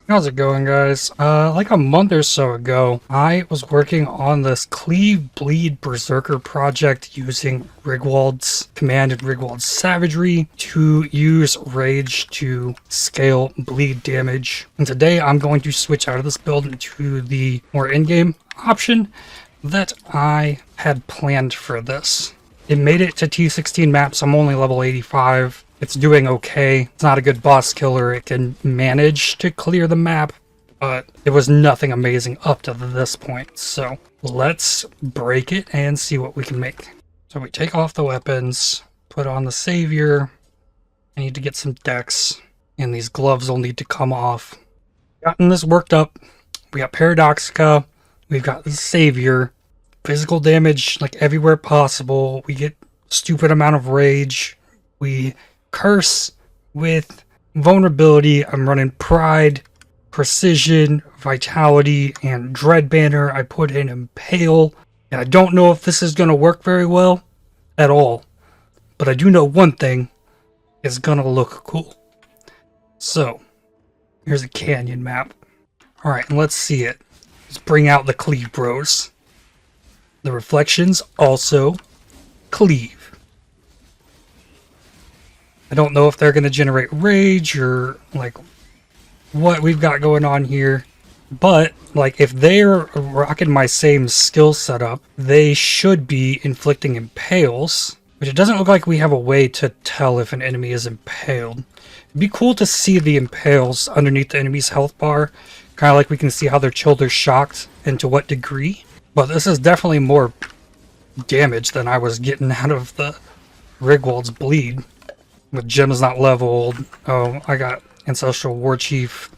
How's it going, guys? Like a month or so ago, I was working on this Cleave Berserker project using Rigwald's command and Rigwald's savagery to use rage to scale bleed damage. And today I'm going to switch out of this build into the more in-game option that I had planned for this. It made it to T16 maps. I'm only level 85. It's doing okay. It's not a good boss killer. It can manage to clear the map, but it was nothing amazing up to this point. So let's break it and see what we can make. So we take off the weapons, put on the Savior. I need to get some dex, and these gloves will need to come off. Gotten this worked up. We got Paradoxica. We've got the Saviour. Physical damage like everywhere possible. We get stupid amount of rage. We curse with vulnerability. I'm running pride, precision, vitality, and dread banner. I put in impale, and I don't know if this is going to work very well at all, but I do know one thing: it's going to look cool. So here's a canyon map. All right, and let's see it. Let's bring out the Cleave Bros. The reflections also cleave. I don't know if they're going to generate rage or like what we've got going on here, but like if they're rocking my same skill setup, they should be inflicting impales, but it doesn't look like we have a way to tell if an enemy is impaled. It'd be cool to see the impales underneath the enemy's health bar, kind of like we can see how they're chilled or shocked and to what degree, but this is definitely more damage than I was getting out of the Rigwald's bleed. With gems not leveled. Oh, I got Ancestral War Chief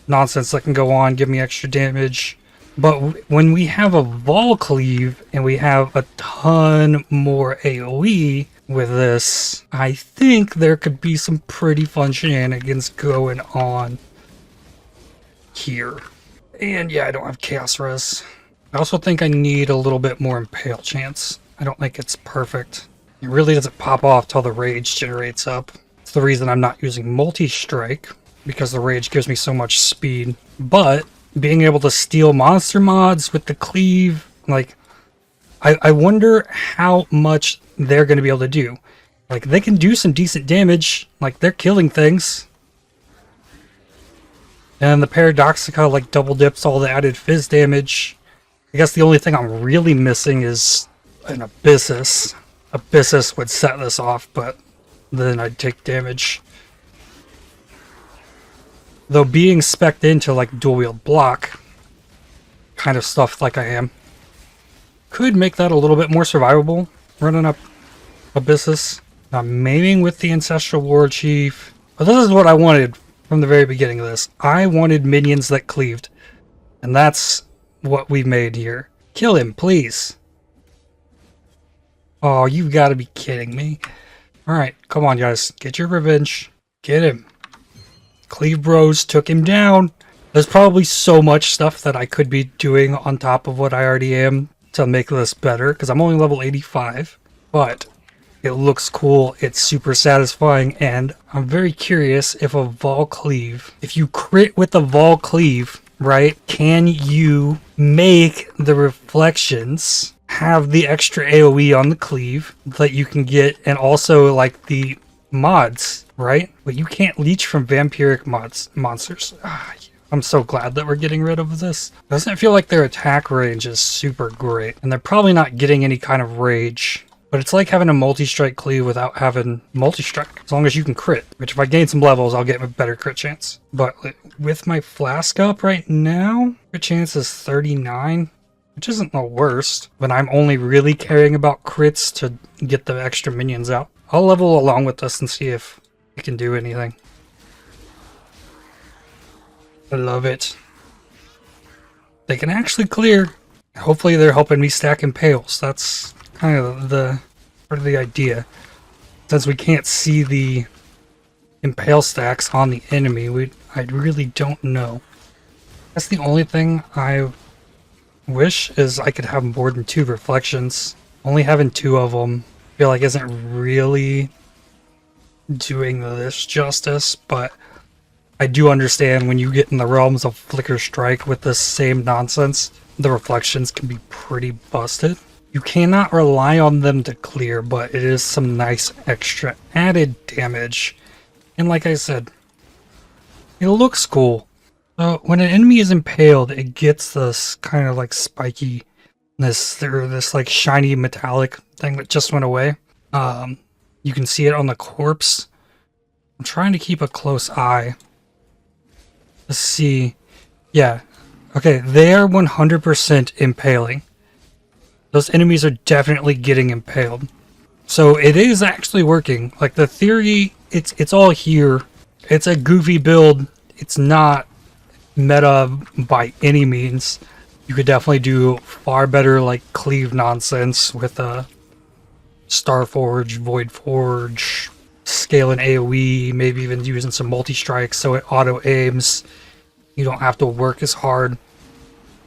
nonsense that can go on, give me extra damage. But when we have a Vol Cleave and we have a ton more AoE with this, I think there could be some pretty fun shenanigans going on here. And yeah, I don't have Chaos Res. I also think I need a little bit more Impale chance. I don't think it's perfect. It really doesn't pop off till the rage generates up. It's the reason I'm not using multi-strike, because the rage gives me so much speed. But being able to steal monster mods with the cleave, like, I wonder how much they're going to be able to do. Like, they can do some decent damage. Like, they're killing things. And the Paradoxica, like, double dips all the added fizz damage. I guess the only thing I'm really missing is an Abyssus. Abyssus would set this off, but then I'd take damage. Though being spec'd into like dual wield block kind of stuff like I am could make that a little bit more survivable. Running up Abyssus. I'm maiming with the Ancestral War Chief. But this is what I wanted from the very beginning of this. I wanted minions that cleaved. And that's what we made here. Kill him, please. Oh, you've got to be kidding me. Alright, come on, guys. Get your revenge. Get him. Cleave Bros took him down. There's probably so much stuff that I could be doing on top of what I already am to make this better, because I'm only level 85. But it looks cool. It's super satisfying, and I'm very curious if a Vol Cleave, if you crit with the Vol Cleave, right, can you make the reflections have the extra AoE on the cleave that you can get, and also like the mods, right? But you can't leech from vampiric monsters. I'm so glad that we're getting rid of this. Doesn't it feel like their attack range is super great, and they're probably not getting any kind of rage, but it's like having a multi-strike cleave without having multi-strike, as long as you can crit, which if I gain some levels I'll get a better crit chance. But with my flask up right now, crit chance is 39, which isn't the worst, but I'm only really caring about crits to get the extra minions out. I'll level along with this and see if we can do anything. I love it. They can actually clear. Hopefully they're helping me stack impales. That's kind of the part of the idea. Since we can't see the impale stacks on the enemy, I really don't know. That's the only thing I wish is I could have more than 2 reflections. Only having 2 of them I feel like isn't really doing this justice, but I do understand when you get in the realms of Flicker Strike with this same nonsense, the reflections can be pretty busted. You cannot rely on them to clear, but it is some nice extra added damage. And like I said, it looks cool. So when an enemy is impaled, it gets this kind of like spikiness, or this like shiny metallic thing that just went away. You can see it on the corpse. I'm trying to keep a close eye. Let's see. Yeah. Okay, they are 100% impaling. Those enemies are definitely getting impaled. So it is actually working. Like the theory, it's all here. It's a goofy build. It's not meta by any means. You could definitely do far better like cleave nonsense with Starforge, Voidforge, scale in AoE, maybe even using some multi-strikes so it auto-aims. You don't have to work as hard.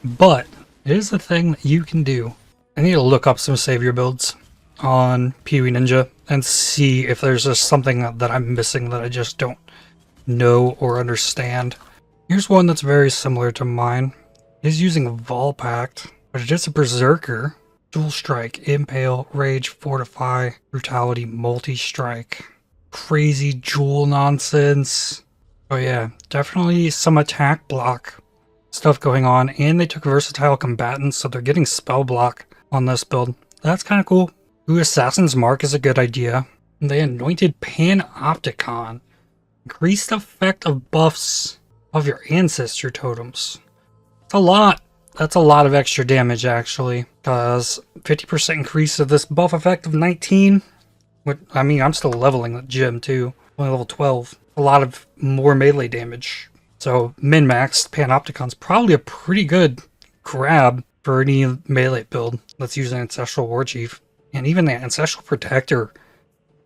But it is a thing that you can do. I need to look up some Savior builds on Pee-wee Ninja and see if there's just something that I'm missing that I just don't know or understand. Here's one that's very similar to mine. It's using Volpact, but it is a Berserker. Dual Strike, Impale, Rage, Fortify, Brutality, Multi-Strike. Crazy Jewel nonsense. Oh yeah, definitely some attack block stuff going on, and they took Versatile Combatants, so they're getting spell block on this build. That's kind of cool. Ooh, Assassin's Mark is a good idea. And they anointed Panopticon. Increased effect of buffs of your ancestor totems. That's a lot. That's a lot of extra damage, actually. Because 50% increase of this buff effect of 19. I mean, I'm still leveling at gym, too. Only level 12. A lot of more melee damage. So, min-maxed Panopticon's probably a pretty good grab for any melee build that's using Ancestral Warchief. And even the Ancestral Protector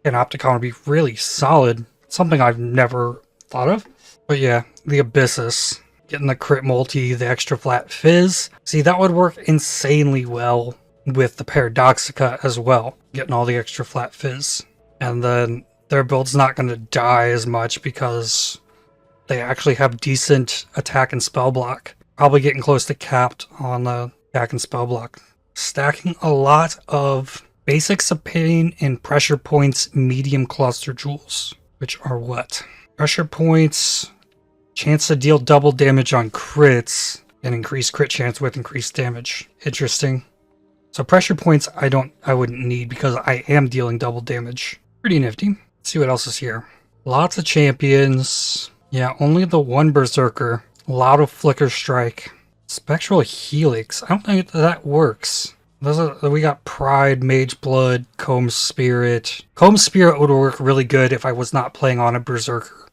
Panopticon would be really solid. Something I've never thought of. But yeah, the Abyssus. Getting the crit multi, the extra flat fizz. See, that would work insanely well with the Paradoxica as well. Getting all the extra flat fizz. And then their build's not going to die as much because they actually have decent attack and spell block. Probably getting close to capped on the attack and spell block. Stacking a lot of Basics of Pain and Pressure Points medium cluster jewels. Which are what? Pressure Points, chance to deal double damage on crits, and increased crit chance with increased damage. Interesting. So Pressure Points I wouldn't need because I am dealing double damage. Pretty nifty. Let's see what else is here. Lots of champions. Yeah, only the one Berserker. A lot of Flicker Strike. Spectral Helix. I don't think that works. We got Pride, Mage Blood, Comb Spirit. Comb Spirit would work really good if I was not playing on a Berserker.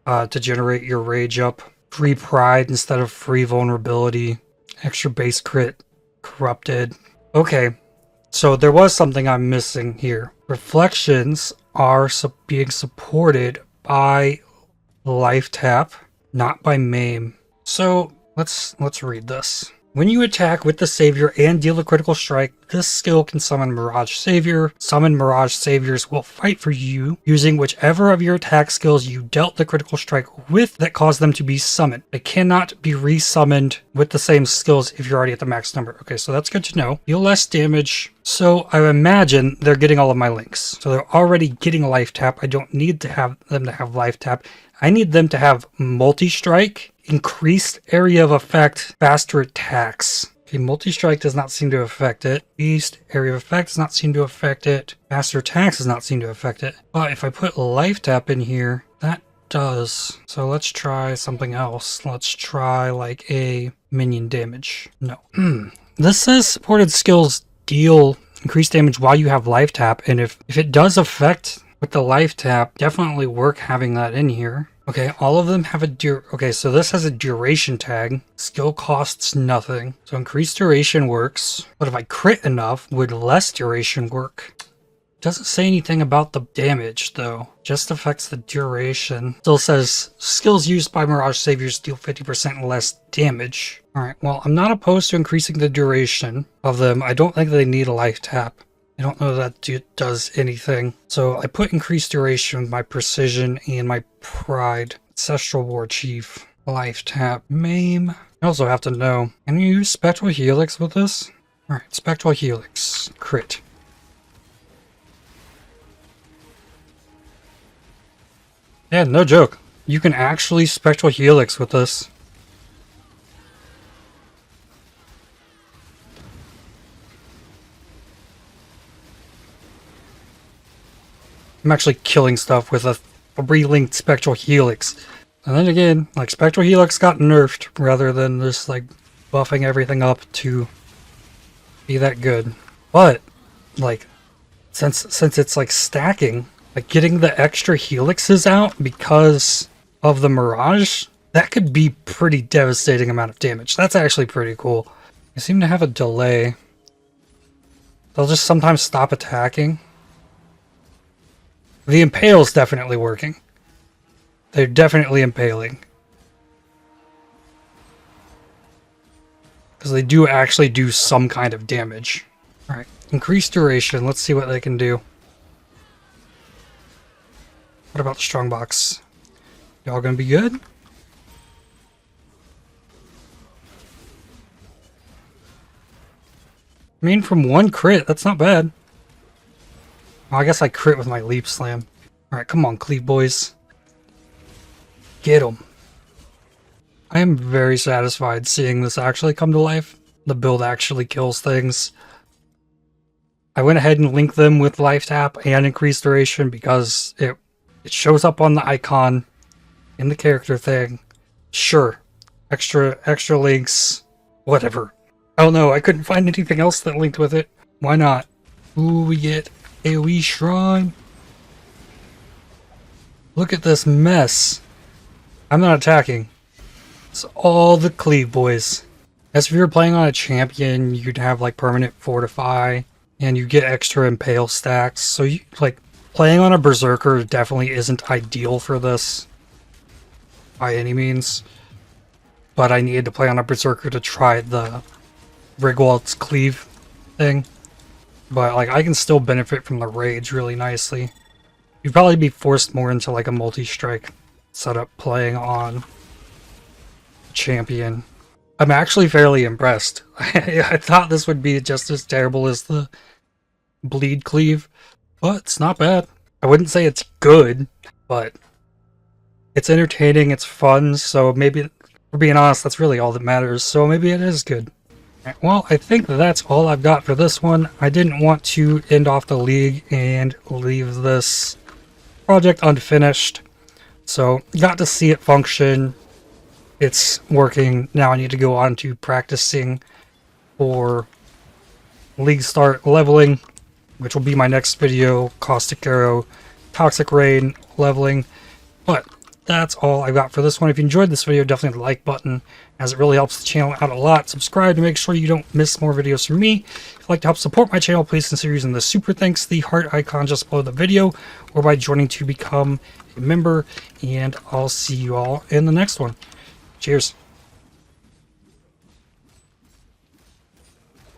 To generate your rage up. Free Pride instead of free Vulnerability. Extra base crit. Corrupted. Okay, so there was something I'm missing here. Reflections are being supported by Life Tap, not by Maim. So let's read this. When you attack with the Savior and deal a critical strike, this skill can summon Mirage Savior. Summon Mirage Saviors will fight for you using whichever of your attack skills you dealt the critical strike with that caused them to be summoned. They cannot be resummoned with the same skills if you're already at the max number. Okay, so that's good to know. Deal less damage. So I imagine they're getting all of my links. So they're already getting Life Tap. I don't need to have them to have Life Tap. I need them to have Multi-Strike, increased area of effect, faster attacks. Okay, Multi-Strike does not seem to affect it. Increased area of effect does not seem to affect it. Faster attacks does not seem to affect it. But if I put Life Tap in here, that does. So let's try something else. Let's try like a minion damage. No. This says supported skills deal increased damage while you have Life Tap. And if it does affect with the Life Tap, definitely work having that in here. Okay, all of them have okay, so this has a duration tag. Skill costs nothing. So increased duration works. But if I crit enough, would less duration work? Doesn't say anything about the damage, though. Just affects the duration. Still says, skills used by Mirage Saviors deal 50% less damage. Alright, well, I'm not opposed to increasing the duration of them. I don't think they need a Life Tap. I don't know that it does anything. So I put increased duration with my precision and my pride. Ancestral War Chief. Life tap. Maim. I also have to know, can you use Spectral Helix with this? Alright, Spectral Helix. Crit. Yeah, no joke. You can actually Spectral Helix with this. I'm actually killing stuff with a relinked Spectral Helix. And then again, like, Spectral Helix got nerfed rather than just, like, buffing everything up to be that good. But, like, since it's, like, stacking, like, getting the extra Helixes out because of the Mirage, that could be pretty devastating amount of damage. That's actually pretty cool. They seem to have a delay. They'll just sometimes stop attacking. The Impale's definitely working. They're definitely impaling. Because they do actually do some kind of damage. Alright, increased duration. Let's see what they can do. What about the Strongbox? Y'all gonna be good? I mean, from one crit, that's not bad. Oh, I guess I crit with my Leap Slam. Alright, come on, Cleave boys. Get them. I am very satisfied seeing this actually come to life. The build actually kills things. I went ahead and linked them with life tap and increased duration because it shows up on the icon in the character thing. Sure. Extra links. Whatever. I don't know, I couldn't find anything else that linked with it. Why not? Ooh, we get AoE Shrine. Look at this mess. I'm not attacking. It's all the Cleave boys. As if you were playing on a champion, you'd have like permanent Fortify, and you get extra Impale stacks. So you like playing on a Berserker definitely isn't ideal for this by any means. But I needed to play on a Berserker to try the Rigwald's Cleave thing. But like I can still benefit from the rage really nicely. You'd probably be forced more into like a multi-strike setup playing on champion. I'm actually fairly impressed. I thought this would be just as terrible as the bleed cleave, but it's not bad. I wouldn't say it's good, but it's entertaining, it's fun, so maybe, for being honest, that's really all that matters, so maybe it is good. Well, I think that's all I've got for this one. I didn't want to end off the league and leave this project unfinished, so got to see it function. It's working. Now I need to go on to practicing for league start leveling, which will be my next video, Caustic Arrow, Toxic Rain leveling. But that's all I got for this one. If you enjoyed this video, definitely hit the like button, as it really helps the channel out a lot. Subscribe to make sure you don't miss more videos from me. If you'd like to help support my channel, please consider using the super thanks, the heart icon just below the video, or by joining to become a member, and I'll see you all in the next one. Cheers.